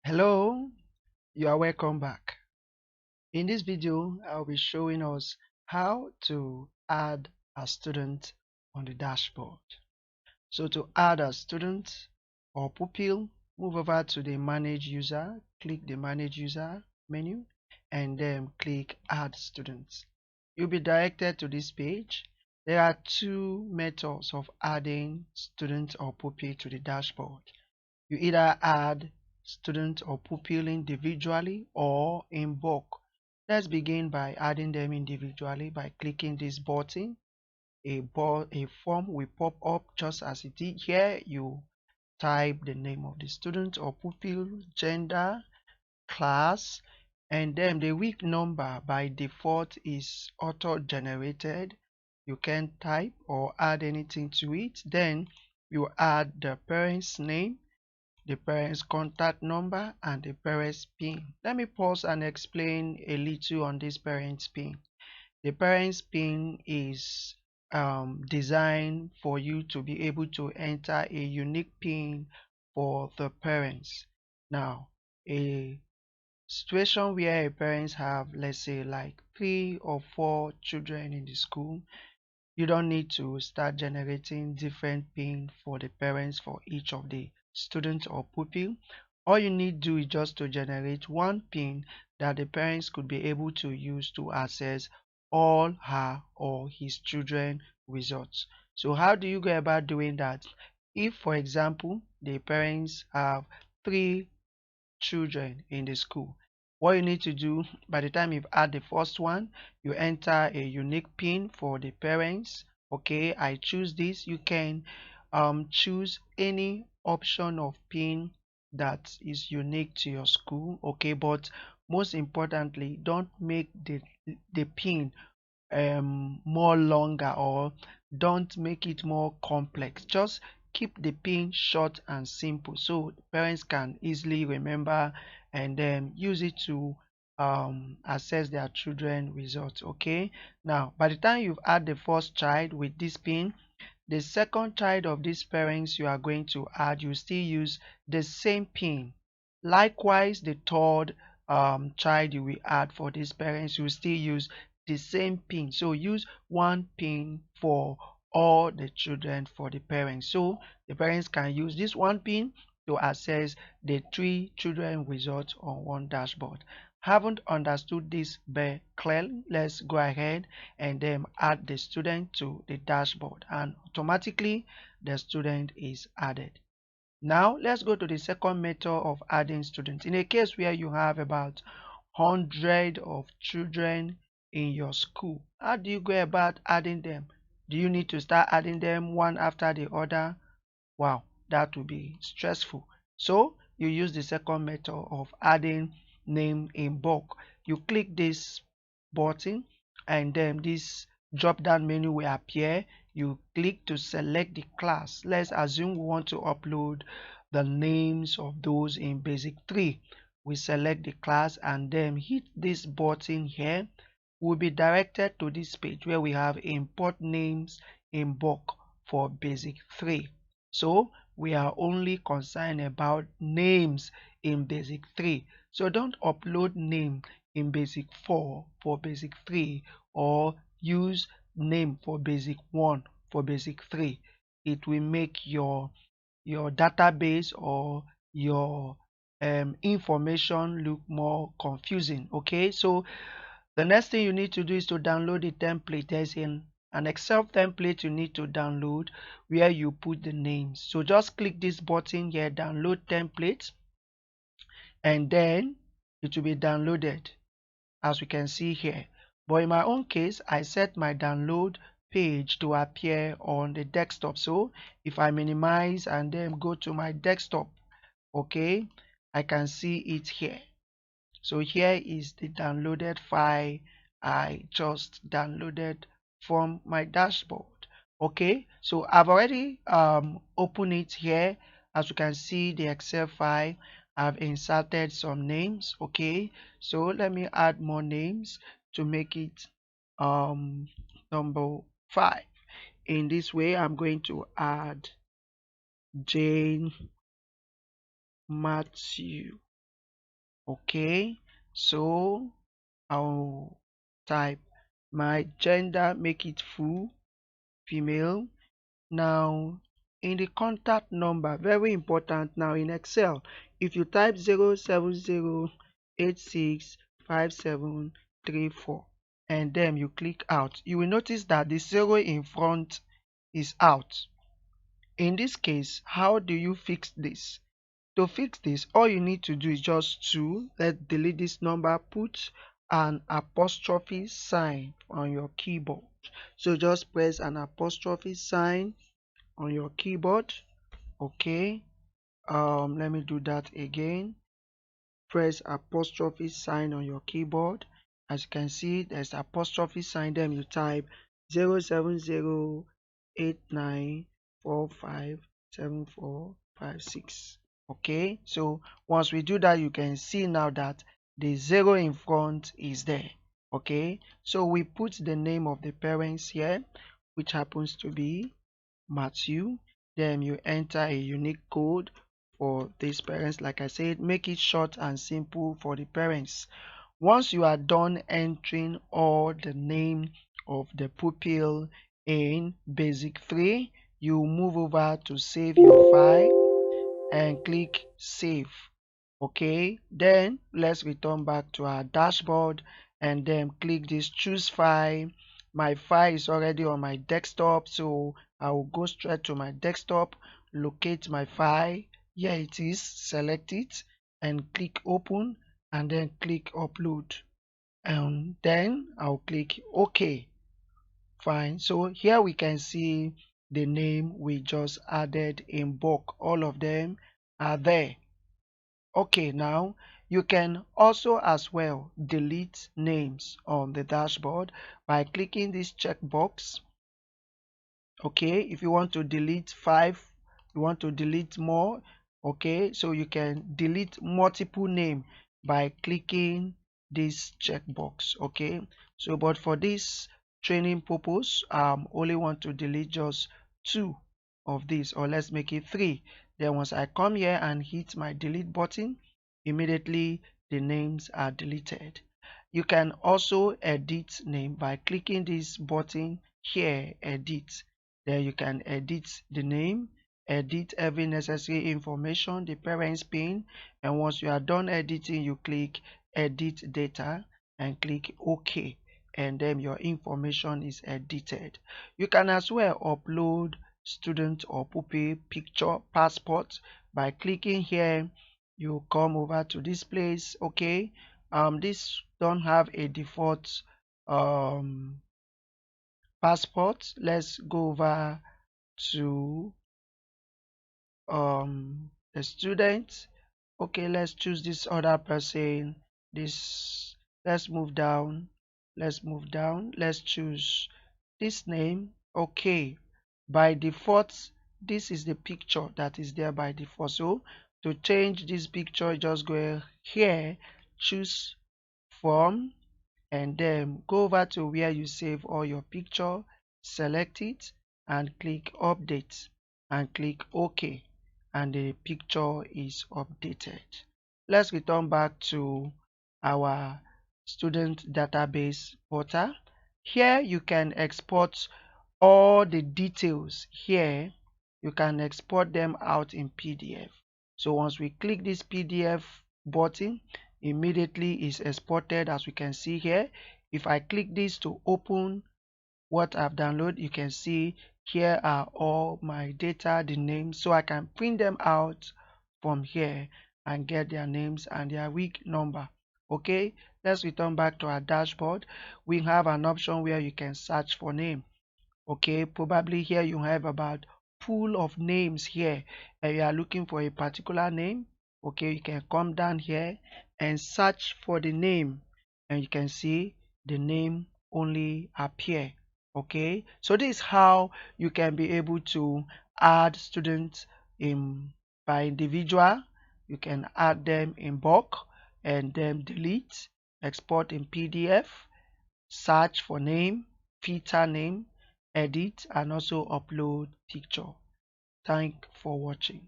Hello, you are welcome back. In this video, I'll be showing us how to add a student on the dashboard. So to add a student or pupil, move over to the Manage User, click the Manage User menu, and then click Add Students. You'll be directed to this page. There are two methods of adding student or pupil to the dashboard. You either add student or pupil individually or in bulk. Let's begin by adding them individually by clicking this button. A form will pop up just as it did here. You type the name of the student or pupil, gender, class, and then the week number by default is auto generated. You can type or add anything to it. Then you add the parent's name, the parent's contact number, and the parent's PIN. Let me pause and explain a little on this parent's PIN. The parent's PIN is designed for you to be able to enter a unique PIN for the parents. Now, a situation where a parents have, let's say, like 3 or 4 children in the school, you don't need to start generating different PIN for the parents for each of the students or pupil. All you need to do is just to generate one PIN that the parents could be able to use to access all her or his children results. So how do you go about doing that? If, for example, the parents have 3 children in the school, what you need to do, by the time you've add the first one, you enter a unique PIN for the parents. Okay, I choose this. You can choose any option of PIN that is unique to your school. Okay, but most importantly, don't make the PIN more longer, or don't make it more complex. Just keep the PIN short and simple so parents can easily remember and then use it to access their children results. Okay, now by the time you've added the first child with this PIN, the second child of these parents you are going to add, you still use the same PIN. Likewise, the third child you will add for these parents, you still use the same PIN. So use one PIN for all the children for the parents. So the parents can use this one PIN to access the 3 children results on one dashboard. Haven't understood this very clearly? Let's go ahead and then add the student to the dashboard, and automatically the student is added. Now let's go to the second method of adding students. In a case where you have about 100 of children in your school, how do you go about adding them? Do you need to start adding them one after the other? Wow, that would be stressful. So you use the second method of adding name in bulk. You click this button and then this drop down menu will appear. You click to select the class. Let's assume we want to upload the names of those in basic 3. We select the class and then hit this button here. We'll be directed to this page where we have import names in bulk for basic 3. So we are only concerned about names in basic 3. So don't upload name in basic 4 for basic 3, or use name for basic 1 for basic 3. It will make your database or your information look more confusing. Okay, so the next thing you need to do is to download the template. There's an Excel template you need to download where you put the names. So just click this button here, download template, and then it will be downloaded as we can see here. But in my own case, I set my download page to appear on the desktop. So if I minimize and then go to my desktop, okay, I can see it here. So here is the downloaded file I just downloaded from my dashboard. Okay, so I've already opened it here. As you can see, the Excel file, I've inserted some names. Okay, so let me add more names to make it number 5. In this way, I'm going to add Jane, Matthew, Okay, so I'll type my gender, make it full, female. Now in the contact number, very important now in Excel, if you type 070865734 and then you click out, you will notice that the 0 in front is out. In this case, how do you fix this? To fix this, all you need to do is just to delete this number, put an apostrophe sign on your keyboard. So just press an apostrophe sign on your keyboard. Okay, let me do that again. Press apostrophe sign on your keyboard. As you can see, there's apostrophe sign, then you type 07089457456. Okay, so once we do that, you can see now that the 0 in front is there. Okay, so we put the name of the parents here, which happens to be Matthew. Then you enter a unique code for these parents. Like I said, make it short and simple for the parents. Once you are done entering all the name of the pupil in Basic 3, you move over to save your file and click save. Okay, then let's return back to our dashboard and then click this choose file. My file is already on my desktop, so I will go straight to my desktop, locate my file. Here it is, select it and click open and then click upload, and then I'll click OK. Fine, so here we can see the name we just added in bulk. All of them are there. Okay, now you can also as well delete names on the dashboard by clicking this checkbox. Okay, if you want to delete 5, you want to delete more, okay, so you can delete multiple names by clicking this checkbox. Okay, so but for this training purpose, only want to delete just 2 of these, or let's make it 3. Then once I come here and hit my delete button, immediately the names are deleted. You can also edit name by clicking this button here, edit. Then you can edit the name, edit every necessary information, the parents pin, and once you are done editing, you click edit data and click OK, and then your information is edited. You can as well upload student or pupil picture, passport by clicking here. You come over to this place. Okay, this don't have a default passport. Let's go over to the student. Okay, let's choose this other person. This, let's move down, let's choose this name. Okay, by default this is the picture that is there by default. So to change this picture, just go here, choose from, and then go over to where you save all your picture, select it and click update and click OK, and the picture is updated. Let's return back to our student database portal. Here you can export all the details. Here you can export them out in PDF. So once we click this PDF button, immediately is exported, as we can see here. If I click this to open what I've downloaded, you can see here are all my data, the names, so I can print them out from here and get their names and their week number. Okay, let's return back to our dashboard. We have an option where you can search for name. Okay, probably here you have about pool of names here and you are looking for a particular name. Okay, you can come down here and search for the name and you can see the name only appear. Okay, so this is how you can be able to add students in by individual. You can add them in bulk and then delete, export in PDF, search for name, filter name, edit, and also upload picture. Thanks for watching.